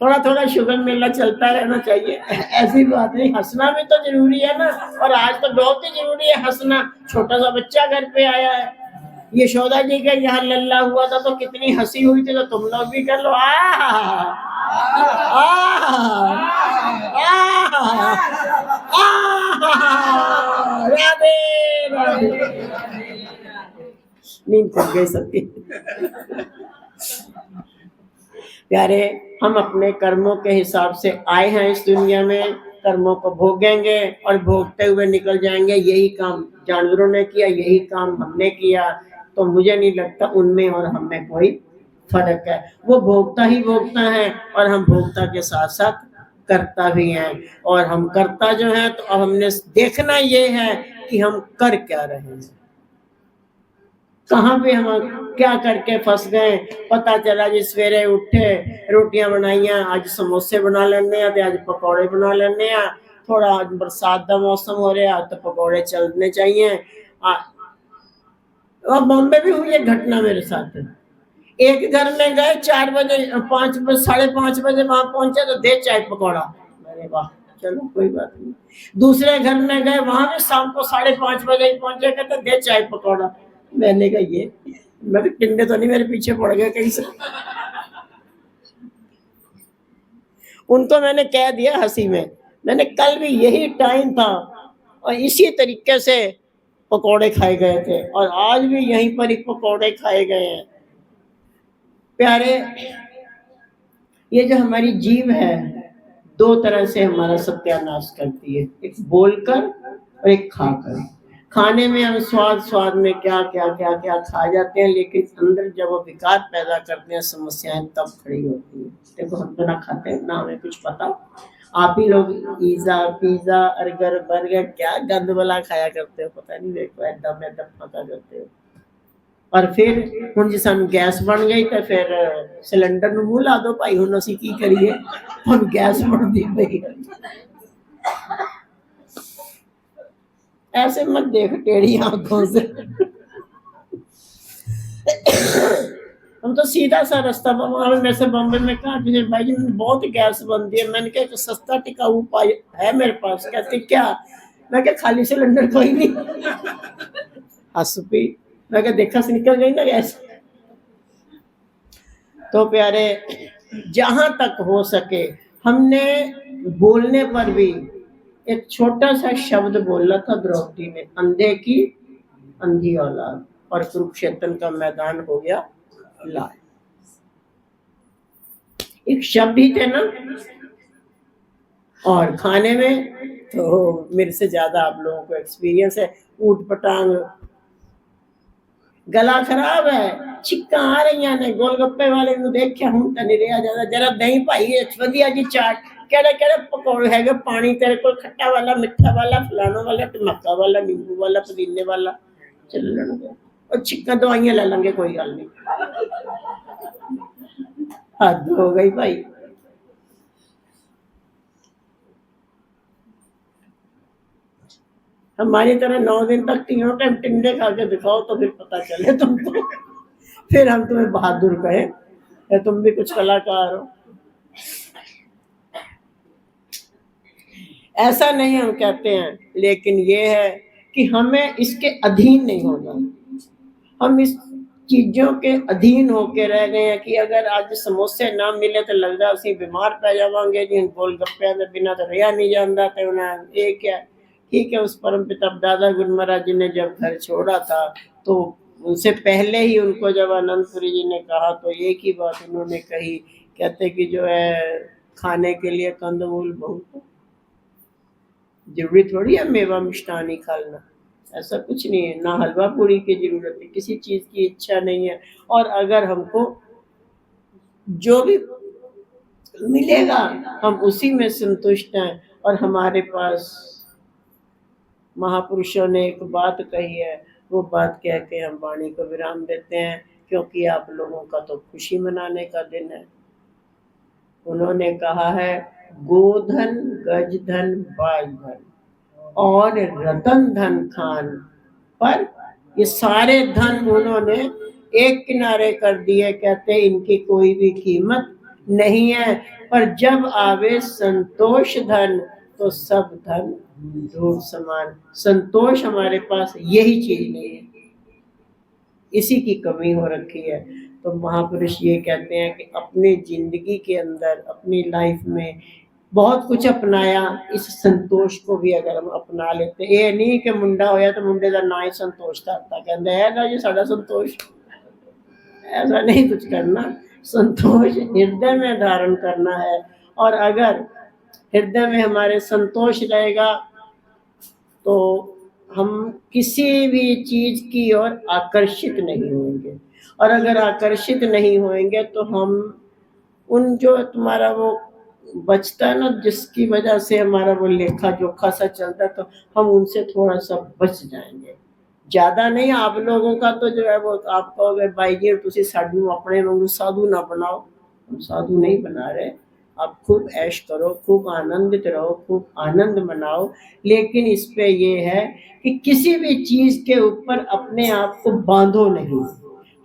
S1: थोड़ा थोड़ा शुगर मेला चलता रहना चाहिए, ऐसी बात नहीं, हंसना भी तो जरूरी है ना, और आज तो बहुत ही जरूरी है हंसना। छोटा सा बच्चा घर पे आया है, यशोदा जी का यहाँ लल्ला हुआ था तो कितनी हंसी हुई थी, तो तुम लोग भी कर लो। राधे राधे, नींद खुल गई सबकी। प्यारे, हम अपने कर्मों के हिसाब से आए हैं इस दुनिया में, कर्मों को भोगेंगे और भोगते हुए निकल जाएंगे। यही काम जानवरों ने किया, यही काम हमने किया, तो मुझे नहीं लगता उनमें और हमें कोई फर्क है। वो भोगता ही भोगता है, और हम भोगता के साथ साथ करता भी हैं। और हम करता जो है, तो अब हमने देखना ये है कि हम कर क्या रहे हैं, कहाँ पे हम क्या करके फंस गए। पता चला जी सवेरे उठे, रोटियां बनाइया, आज समोसे बना लेने, आज पकौड़े बना लेने, थोड़ा बरसात का मौसम हो रहा तो पकौड़े चलने चाहिए। और बॉम्बे भी हुई एक घटना मेरे साथ। एक घर में गए 4 बजे, 5 बजे, 5:30 बजे वहां पहुंचे तो दे चाय पकौड़ा। अरे वाह, चलो कोई बात नहीं। दूसरे घर में गए, वहां भी शाम को 5:30 बजे ही पहुंचे, कहते दे चाय पकौड़ा। मैंने कहा ये, मैं टिंडे तो नहीं मेरे पीछे पड़ गए कहीं से। उनको मैंने कह दिया हंसी में, मैंने कल भी यही टाइम था और इसी तरीके से पकौड़े खाए गए थे, और आज भी यहीं पर ही पकौड़े खाए गए हैं। प्यारे, ये जो हमारी जीव है, 2 तरह से हमारा सत्यानाश करती है, एक बोलकर और एक खाकर। खाने में हम स्वाद स्वाद में क्या क्या क्या क्या खा जाते हैं, लेकिन अंदर जब वो विकार पैदा करते हैं, समस्याएं तब खड़ी होती है। देखो हम तो ना खाते हैं, ना हमें कुछ पता। आप ही लोग पिज्जा अर्गर बर्गर क्या गंद वाला खाया करते हो, पता नहीं, देखो एकदम एकदम पता करते हो। और फिर ਹੁਣ ਜੇ ਸਾਨੂੰ ਗੈਸ ਬਣ ਗਈ ਤਾਂ ਫਿਰ ਸਿਲੰਡਰ ਨੂੰ ਮੂੰਹ ਲਾ ਦੋ ਭਾਈ, ਹੁਣ ਅਸੀਂ ਕੀ ਕਰੀਏ, ਹੁਣ ਗੈਸ ਬਣਦੀ ਪਈ। ऐसे मत देख टेढ़ी आंखों से। हम तो सीधा सा रास्ता, मेरे से बॉम्बे में कहा भाई जी बहुत गैस बनती है। मैंने कहा सस्ता टिकाऊ उपाय है मेरे पास, कहते क्या। मैं क्या खाली सिलेंडर कोई नहीं, हंस पी। मैं क्या देखा से निकल गई ना गैस। तो प्यारे, जहां तक हो सके हमने बोलने पर भी एक छोटा सा शब्द बोला था द्रौपदी ने, अंधे की अंधी औलाद, और कुरुक्षेत्र का मैदान हो गया लाल। एक शब्द ही थे ना। और खाने में तो मेरे से ज्यादा आप लोगों को एक्सपीरियंस है। ऊट पटांग, गला खराब है, छिक्का आ रही ने, गोलगप्पे वाले ਨੂੰ ਦੇਖਿਆ ਹੁਣ ਤਾਂ ਨਹੀਂ ਰਿਹਾ ਜ਼ਿਆਦਾ, ਜਰਾ ਦਹੀਂ ਭਾਈ ਵਧੀਆ ਜੀ ਚਾਟ, ਕਿਹੜੇ ਕਿਹੜੇ ਪਕੌੜੇ ਹੈਗੇ, ਪਾਣੀ ਤੇਰੇ ਕੋਲ ਖੱਟਾ ਵਾਲਾ, ਮਿੱਠਾ ਵਾਲਾ, ਫਲਾਣਾ ਵਾਲਾ, ਟਮਾਟਾ ਵਾਲਾ, ਨਿੰਬੂ ਵਾਲਾ, ਪੁਦੀਨੇ ਵਾਲਾ, ਚੱਲਣਗੇ। और छिक्का दवाइयां ले लेंगे, कोई गल नहीं। हद हो गई भाई। हमारी तरह 9 दिन तक तीनों टाइम टिंडे खा के दिखाओ तो फिर पता चले तुमको, फिर हम तुम्हें बहादुर कहे या तुम भी कुछ कलाकार हो। ऐसा नहीं हम कहते हैं, लेकिन ये है कि हमें इसके अधीन नहीं होना। हम इस चीज़ों के अधीन होके रह गए हैं कि अगर आज समोसे ना मिले तो लगदा असीं बीमार पै जावांगे जी, गोलगप्पे दे बिना तो रहा नहीं जाता। तो उन्हें ये क्या, ठीक है, उस परम पिता दादा गुरु महाराज जी ने जब घर छोड़ा था तो उनसे पहले ही उनको जब आनंदपुरी जी ने कहा तो एक ही बात उन्होंने कही, कहते कि जो है खाने के लिए कंदमूल बहुत जरूरी थोड़ी है मेवा मिष्ठान ही खाना, ऐसा कुछ नहीं है। ना हलवा पूरी की जरूरत है, किसी चीज की इच्छा नहीं है। और अगर हमको जो भी मिलेगा हम उसी में संतुष्ट हैं। और हमारे पास महापुरुषों ने एक बात कही है, वो बात कह के हम वाणी को विराम देते हैं, क्योंकि आप लोगों का तो खुशी मनाने का दिन है। उन्होंने कहा है गोधन गजधन बाजधन और रतन धन खान, पर ये सारे धन उन्होंने एक किनारे कर दिए, कहते इनकी कोई भी कीमत नहीं है। पर जब आवे संतोष धन तो सब धन धूल समान। संतोष हमारे पास यही चीज नहीं है, इसी की कमी हो रखी है। तो महापुरुष ये कहते हैं कि अपनी जिंदगी के अंदर अपनी लाइफ में बहुत कुछ अपनाया, इस संतोष को भी अगर हम अपना लेते, ये नहीं कि मुंडा होया तो मुंडे का ना ही संतोष करता, कहते है ना जी साडा संतोष, ऐसा नहीं कुछ करना। संतोष हृदय में धारण करना है। और अगर हृदय में हमारे संतोष रहेगा तो हम किसी भी चीज की ओर आकर्षित नहीं होंगे। और अगर आकर्षित नहीं होंगे तो हम उन जो तुम्हारा वो बचता है ना, जिसकी वजह से हमारा वो लेखा जोखा सा चलता है, तो हम उनसे थोड़ा सा बच जाएंगे। ज्यादा नहीं, आप लोगों का तो जो है वो आप कहोगे भाई जी तुसी साडू अपने वांगू साधु ना बनाओ, हम साधु नहीं बना रहे। आप खूब ऐश करो, खूब आनंदित रहो, खूब आनंद मनाओ। लेकिन इस पे ये है कि किसी भी चीज के ऊपर अपने आप को बांधो नहीं।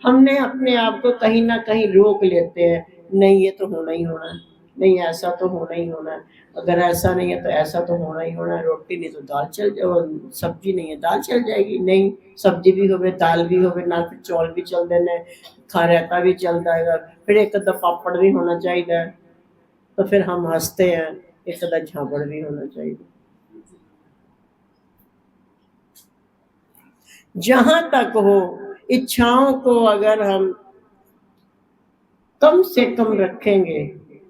S1: हमने अपने आप को कहीं ना कहीं रोक लेते हैं, नहीं ये तो होना ही होना है, नहीं ऐसा तो होना ही होना है, अगर ऐसा नहीं है तो ऐसा तो होना ही होना है। रोटी नहीं तो दाल चल जाए, सब्जी नहीं है दाल चल जाएगी, नहीं सब्जी भी होवे दाल भी होवे ना, फिर चौल भी चल देने, खा रायता भी चल जाएगा, फिर एक अद्धा पापड़ भी होना चाहिए। तो फिर हम हंसते हैं, एक अद्धा झापड़ भी होना चाहिए। जहां तक हो इच्छाओं को अगर हम कम से कम रखेंगे,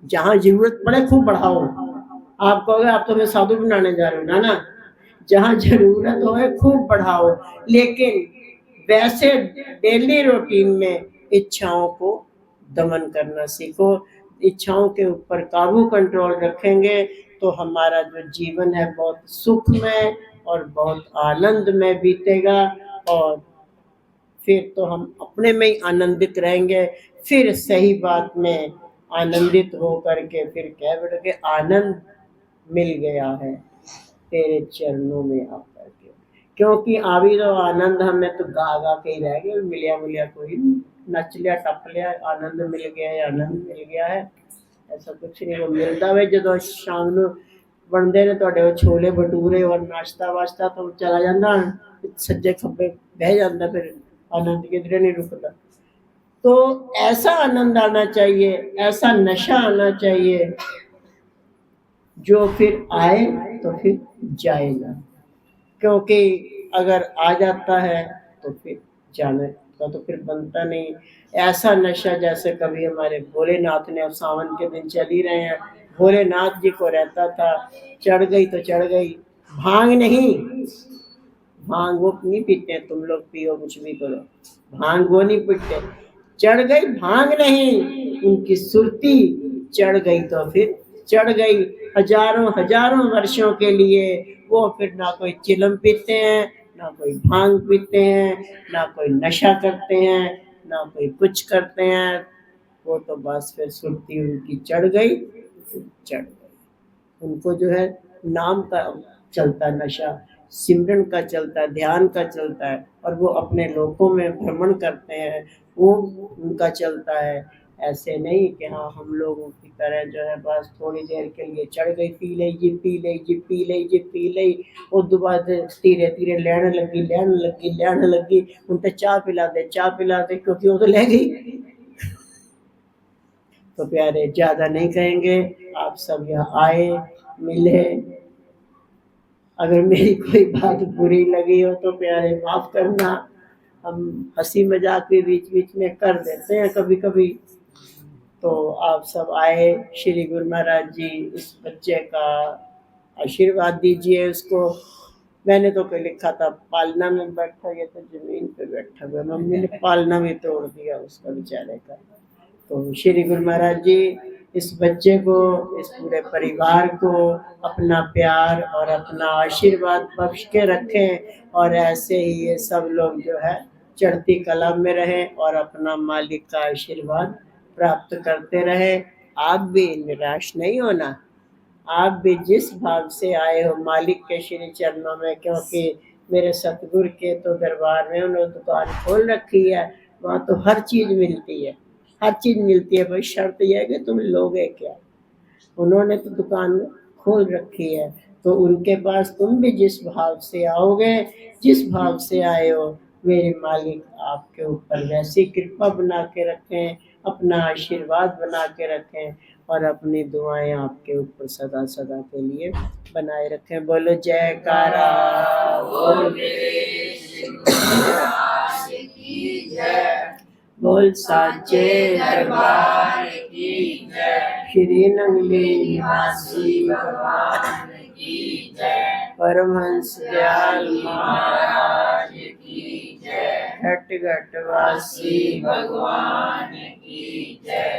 S1: जहां जरूरत पड़े खूब बढ़ाओ। आप कहोगे आप तो हमें साधु बनाने जा रहे हो ना, ना जहां जरूरत हो खूब बढ़ाओ, लेकिन वैसे डेली रूटीन में इच्छाओं को दमन करना सीखो। इच्छाओं के ऊपर काबू कंट्रोल रखेंगे तो हमारा जो जीवन है बहुत सुखमय और बहुत आनंद में बीतेगा। और फिर तो हम अपने में ही आनंदित रहेंगे। फिर सही बात में आनंदित हो करके फिर कह बैठोगे आनंद मिल गया है तेरे चरणों में आकर के। क्योंकि आवी तो आनंद हमें तो गा गा के ही रह गए, मिलिया मिलिया कोई नहीं, नच लिया टप लिया आनंद मिल गया है, आनंद मिल गया है, ऐसा कुछ नहीं। वो मिलता वे जो शाम ਨੂੰ ਬਣਦੇ ਨੇ ਤੁਹਾਡੇ ਉਹ ਛੋਲੇ ਭਟੂਰੇ और नाश्ता वाश्ता तो चला जाता सज्जे खब्बे बह जाता, फिर आनंद किधरे नहीं रुकता। तो ऐसा आनंद आना चाहिए, ऐसा नशा आना चाहिए जो फिर आए तो फिर जाएगा। क्योंकि अगर आ जाता है तो फिर जाने का तो फिर बनता नहीं। ऐसा नशा जैसे कभी हमारे भोलेनाथ ने, अब सावन के दिन चल ही रहे हैं, भोलेनाथ जी को रहता था, चढ़ गई तो चढ़ गई। भांग नहीं, भांग वो नहीं पीते, तुम लोग पियो कुछ भी करो, भांग वो नहीं पीते। चढ़ गई भांग नहीं, उनकी सुरती चढ़ गई तो फिर चढ़ गई। हजारों हजारों वर्षों के लिए वो फिर ना कोई चिलम पीते हैं, ना कोई भांग पीते हैं, ना कोई नशा करते हैं, ना कोई कुछ करते हैं। वो तो बस फिर सुरती उनकी चढ़ गई, चढ़ गई। उनको जो है नाम का चलता है नशा, सिमरन का चलता है, ध्यान का चलता है, और वो अपने लोकों में भ्रमण करते हैं, वो उनका चलता है। ऐसे नहीं कि हाँ हम लोगों की तरह जो है बस थोड़ी देर के लिए चढ़ गई, पी ले जी, पी ले जी, पी ले जी, पी ले, उस बाद धीरे धीरे लैन लगी उनते चाह पिला दे, क्योंकि वो तो ले गई। तो प्यारे ज्यादा नहीं कहेंगे, आप सब यहाँ आए, मिले। अगर मेरी कोई बात बुरी लगी हो तो प्यारे माफ करना, हम हंसी मजाक भी बीच बीच में कर देते हैं कभी कभी। तो आप सब आए, श्री गुरु महाराज जी इस बच्चे का आशीर्वाद दीजिए उसको। मैंने तो कोई लिखा था पालना में बैठा, ये तो जमीन पे बैठा हुआ, मम्मी ने पालना भी तोड़ दिया उसका बेचारे का। तो श्री गुरु महाराज जी इस बच्चे को, इस पूरे परिवार को अपना प्यार और अपना आशीर्वाद बख्श के रखें, और ऐसे ही ये सब लोग जो है चढ़ती कला में रहें और अपना मालिक का आशीर्वाद प्राप्त करते रहें। आप भी निराश नहीं होना, आप भी जिस भाव से आए हो मालिक के श्री चरणों में, क्योंकि मेरे सतगुरु के तो दरबार में उन्होंने दुकान खोल रखी है, वहाँ तो हर चीज़ मिलती है, हर चीज़ मिलती है, भाई शर्त यह है कि तुम लोगे क्या। उन्होंने तो दुकान खोल रखी है, तो उनके पास तुम भी जिस भाव से आओगे, जिस भाव से आए हो, मेरे मालिक आपके ऊपर वैसी कृपा बना के रखें, अपना आशीर्वाद बना के रखें, और अपनी दुआएं आपके ऊपर सदा सदा के लिए बनाए रखें। बोलो जयकारा, बोल बोल साचे दरबार की जय, श्री नंगली निवासी भगवान की जय, परमहंस दयाल महाराज की जय, घट घट वासी भगवान की जय।